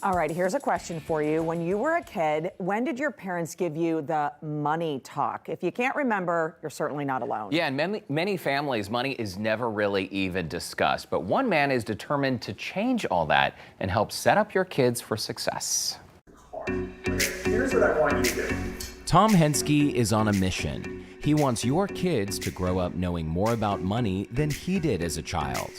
All right, here's a question for you. When you were a kid, when did your parents give you the money talk? If you can't remember, you're certainly not alone. Yeah, in many families, money is never really even discussed. But one man is determined to change all that and help set up your kids for success. Here's what I want you to do. Tom Henske is on a mission. He wants your kids to grow up knowing more about money than he did as a child.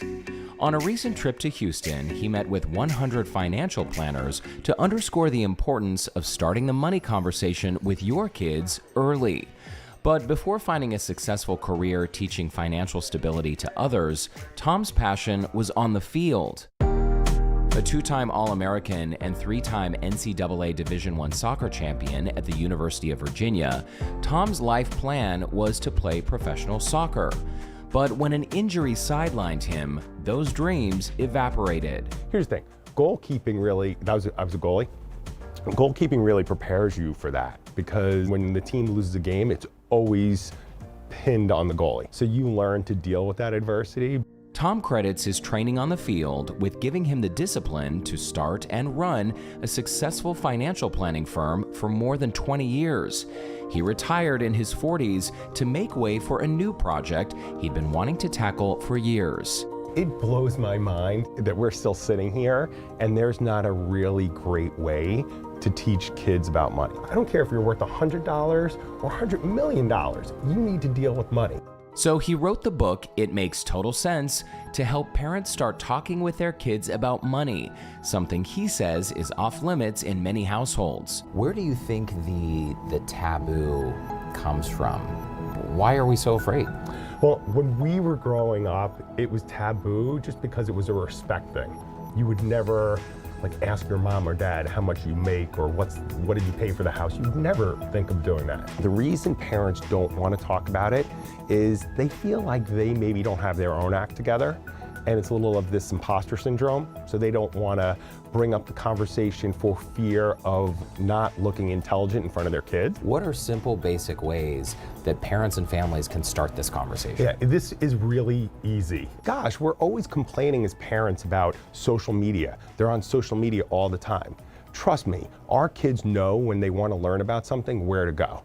On a recent trip to Houston, he met with 100 financial planners to underscore the importance of starting the money conversation with your kids early. But before finding a successful career teaching financial stability to others, Tom's passion was on the field. A two-time All-American and three-time NCAA Division I soccer champion at the University of Virginia, Tom's life plan was to play professional soccer. But when an injury sidelined him, those dreams evaporated. Here's the thing, goalkeeping really, I was a goalie. Goalkeeping really prepares you for that because when the team loses a game, it's always pinned on the goalie. So you learn to deal with that adversity. Tom credits his training on the field with giving him the discipline to start and run a successful financial planning firm for more than 20 years. He retired in his 40s to make way for a new project he'd been wanting to tackle for years. It blows my mind that we're still sitting here and there's not a really great way to teach kids about money. I don't care if you're worth $100 or $100 million, you need to deal with money. So he wrote the book, It Makes Total Sense, to help parents start talking with their kids about money, something he says is off limits in many households. Where do you think the taboo comes from? Why are we so afraid? Well, when we were growing up, it was taboo just because it was a respect thing. You would never ask your mom or dad how much you make or what did you pay for the house. You'd never think of doing that. The reason parents don't want to talk about it is they feel like they maybe don't have their own act together, and it's a little of this imposter syndrome, so they don't want to bring up the conversation for fear of not looking intelligent in front of their kids. What are simple, basic ways that parents and families can start this conversation? Yeah, this is really easy. Gosh, we're always complaining as parents about social media. They're on social media all the time. Trust me, our kids know when they want to learn about something where to go.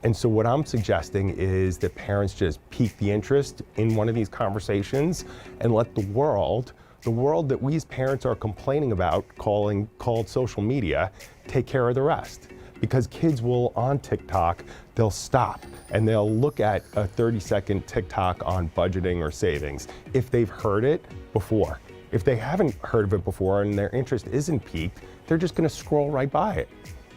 And so what I'm suggesting is that parents just pique the interest in one of these conversations and let the world that we as parents are complaining about, called social media, take care of the rest. Because kids will, on TikTok, they'll stop and they'll look at a 30-second TikTok on budgeting or savings if they've heard it before. If they haven't heard of it before and their interest isn't piqued, they're just gonna scroll right by it.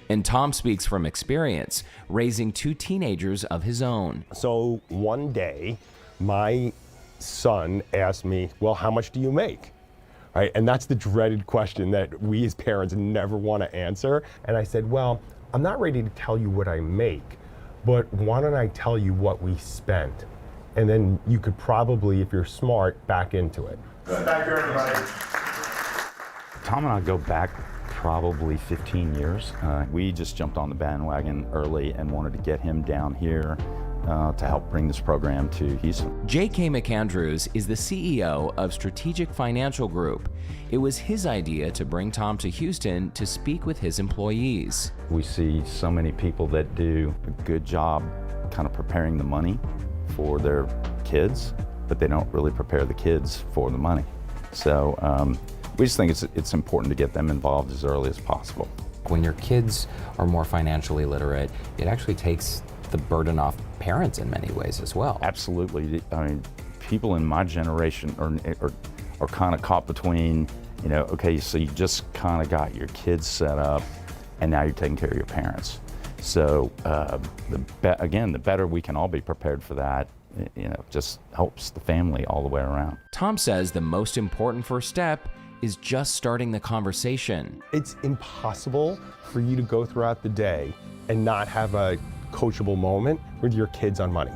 And Tom speaks from experience, raising two teenagers of his own. So one day, my son asked me, well, how much do you make? Right? And that's the dreaded question that we as parents never want to answer. And I said, well, I'm not ready to tell you what I make, but why don't I tell you what we spent? And then you could probably, if you're smart, back into it. Thank you, everybody. Tom and I go back probably 15 years. We just jumped on the bandwagon early and wanted to get him down here to help bring this program to Houston. J.K. McAndrews is the CEO of Strategic Financial Group. It was his idea to bring Tom to Houston to speak with his employees. We see so many people that do a good job kind of preparing the money for their kids, but they don't really prepare the kids for the money. So we just think it's important to get them involved as early as possible. When your kids are more financially literate, it actually takes the burden off parents in many ways as well. Absolutely. I mean, people in my generation are kind of caught between, okay, so you just kind of got your kids set up and now you're taking care of your parents. So the better we can all be prepared for that, just helps the family all the way around. Tom says the most important first step is just starting the conversation. It's impossible for you to go throughout the day and not have a coachable moment with your kids on money.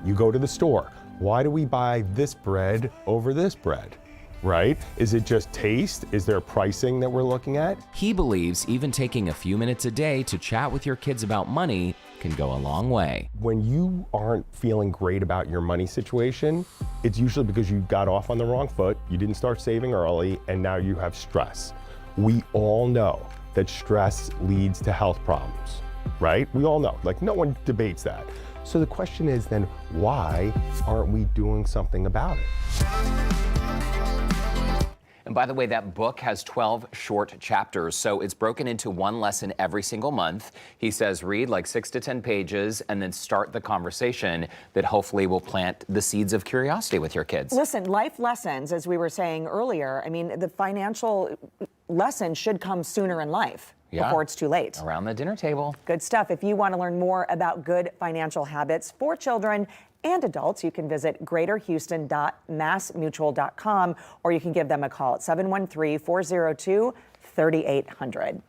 You go to the store. Why do we buy this bread over this bread? Right? Is it just taste? Is there pricing that we're looking at? He believes even taking a few minutes a day to chat with your kids about money can go a long way. When you aren't feeling great about your money situation, it's usually because you got off on the wrong foot, you didn't start saving early, and now you have stress. We all know that stress leads to health problems, right? We all know, like no one debates that. So the question is then, why aren't we doing something about it? And by the way, that book has 12 short chapters, so it's broken into one lesson every single month. He says read like 6 to 10 pages and then start the conversation that hopefully will plant the seeds of curiosity with your kids. Listen, life lessons, as we were saying earlier, I mean, the financial lesson should come sooner in life before it's too late. Around the dinner table. Good stuff. If you want to learn more about good financial habits for children and adults, you can visit greaterhouston.massmutual.com, or you can give them a call at 713-402-3800.